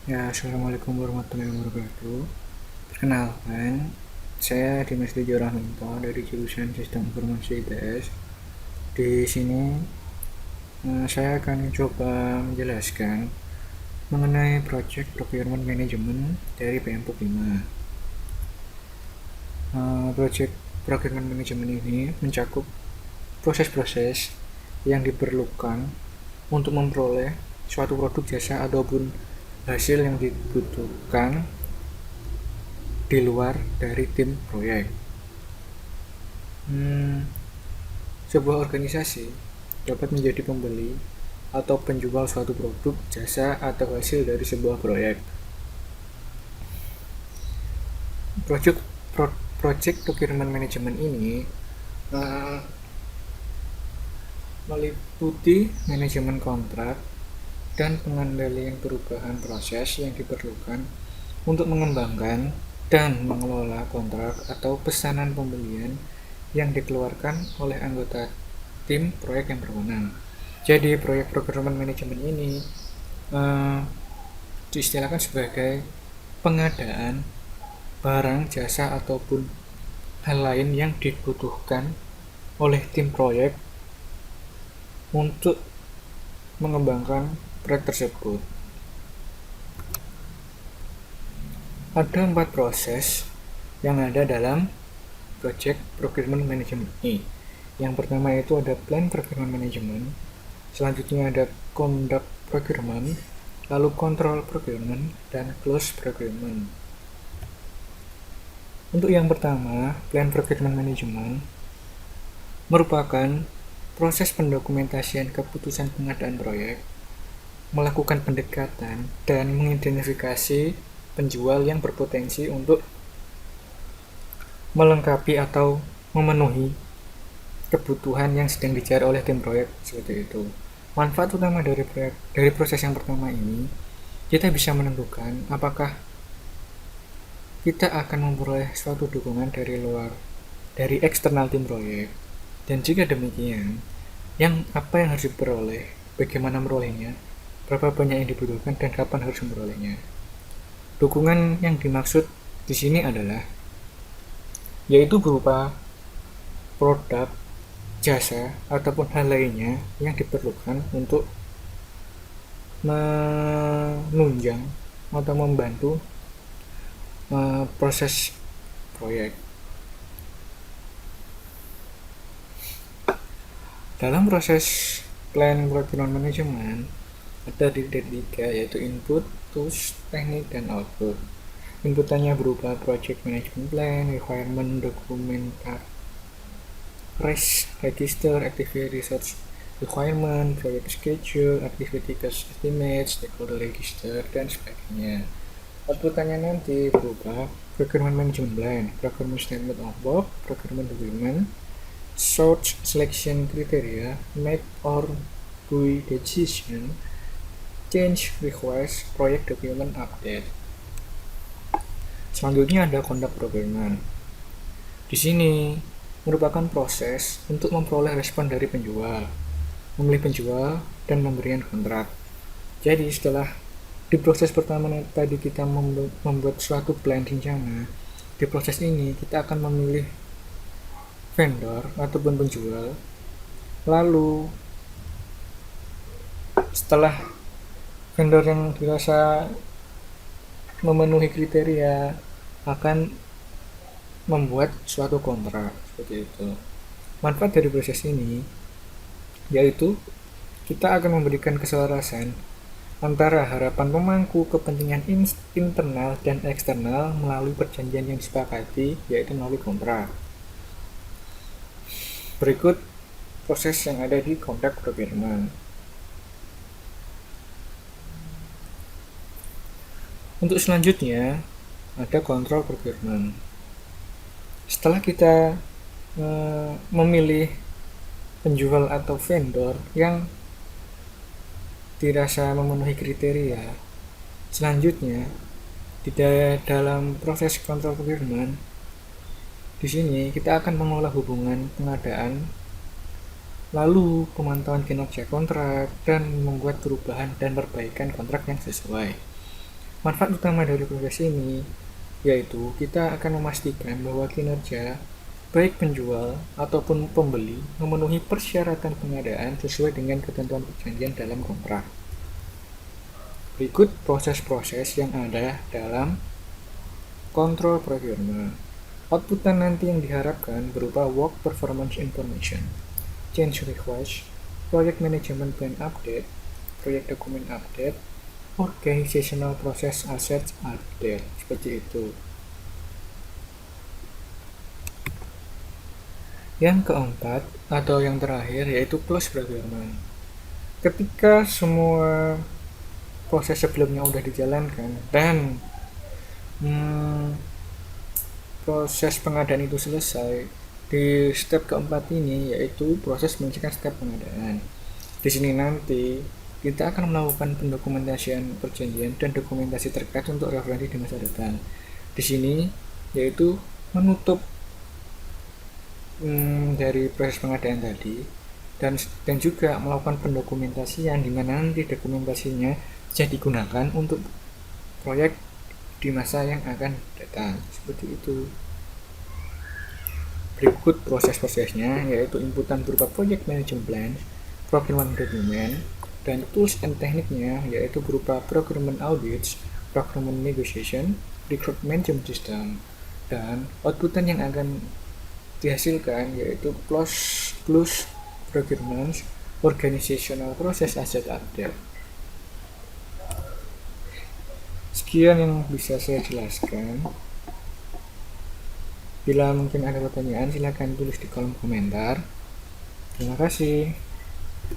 Ya, Assalamualaikum warahmatullahi wabarakatuh. Perkenalkan, saya Dimas Tejo Rahminto dari jurusan Sistem Informasi ITS. Di sini saya akan coba menjelaskan mengenai Project Procurement Management dari PMPOK 5. Project Procurement Management ini mencakup proses-proses yang diperlukan untuk memperoleh suatu produk jasa ataupun hasil yang dibutuhkan di luar dari tim proyek. Sebuah organisasi dapat menjadi pembeli atau penjual suatu produk, jasa, atau hasil dari sebuah proyek. Project Project Procurement Management ini uh, meliputi manajemen kontrak dan pengendalian perubahan proses yang diperlukan untuk mengembangkan dan mengelola kontrak atau pesanan pembelian yang dikeluarkan oleh anggota tim proyek yang berwenang. Jadi proyek procurement management ini diistilahkan sebagai pengadaan barang, jasa, ataupun hal lain yang dibutuhkan oleh tim proyek untuk mengembangkan proyek tersebut. Ada 4 proses yang ada dalam Project Procurement Management ini. Yang pertama itu ada Plan Procurement Management, selanjutnya ada Conduct Procurement, lalu Control Procurement, dan Close Procurement. Untuk yang pertama, Plan Procurement Management merupakan proses pendokumentasian keputusan pengadaan proyek, melakukan pendekatan, dan mengidentifikasi penjual yang berpotensi untuk melengkapi atau memenuhi kebutuhan yang sedang dicari oleh tim proyek seperti itu. Manfaat utama dari proses yang pertama ini, kita bisa menentukan apakah kita akan memperoleh suatu dukungan dari eksternal tim proyek, dan jika demikian, apa yang harus diperoleh, bagaimana merolehnya, berapa banyak yang dibutuhkan, dan kapan harus memperolehnya. Dukungan yang dimaksud di sini adalah yaitu berupa produk, jasa, ataupun hal lainnya yang diperlukan untuk menunjang atau membantu proses proyek. Dalam proses Plan Procurement Management ada di tiga, yaitu input, tools, teknik, dan output. Inputannya berupa project management plan, requirement, dokumenter, register, activity research requirement, project schedule, activity cost estimate, stakeholder register, dan sebagainya. Outputannya nanti berupa procurement management plan, procurement statement of work, procurement document, source selection criteria, make or buy decision, change request, project document update. Selanjutnya ada conduct procurement. Di sini merupakan proses untuk memperoleh respon dari penjual, memilih penjual, dan memberikan kontrak. Jadi setelah di proses pertama tadi kita membuat suatu plan rencana, di proses ini kita akan memilih vendor ataupun penjual. Lalu setelah vendor yang dirasa memenuhi kriteria akan membuat suatu kontrak seperti itu. Manfaat dari proses ini yaitu kita akan memberikan keselarasan antara harapan pemangku kepentingan internal dan eksternal melalui perjanjian yang disepakati, yaitu melalui kontrak. Berikut proses yang ada di contract procurement. Untuk selanjutnya ada control procurement. Setelah kita memilih penjual atau vendor yang dirasa memenuhi kriteria, selanjutnya di dalam proses control procurement di sini kita akan mengolah hubungan pengadaan, lalu pemantauan kinerja kontrak, dan membuat perubahan dan perbaikan kontrak yang sesuai. Manfaat utama dari proses ini yaitu kita akan memastikan bahwa kinerja baik penjual ataupun pembeli memenuhi persyaratan pengadaan sesuai dengan ketentuan perjanjian dalam kontrak. Berikut proses-proses yang ada dalam kontrol procurement. Outputan nanti yang diharapkan berupa work performance information, change request, project management plan update, project document update, organizational process assets update, seperti itu. Yang keempat atau yang terakhir yaitu close procurement. Ketika semua proses sebelumnya sudah dijalankan dan proses pengadaan itu selesai, di step keempat ini yaitu proses menyelesaikan step pengadaan. Di sini nanti kita akan melakukan pendokumentasian perjanjian dan dokumentasi terkait untuk referensi di masa depan. Di sini yaitu menutup dari proses pengadaan tadi dan juga melakukan pendokumentasian di mana nanti dokumentasinya bisa digunakan untuk proyek di masa yang akan datang, seperti itu. Berikut proses-prosesnya yaitu inputan berupa project management plan, procurement document, dan tools and tekniknya yaitu berupa procurement audits, procurement negotiation, recruitment system, dan outputan yang akan dihasilkan yaitu close procurement, organizational process asset update. Sekian yang bisa saya jelaskan. Bila mungkin ada pertanyaan, silakan tulis di kolom komentar. Terima kasih.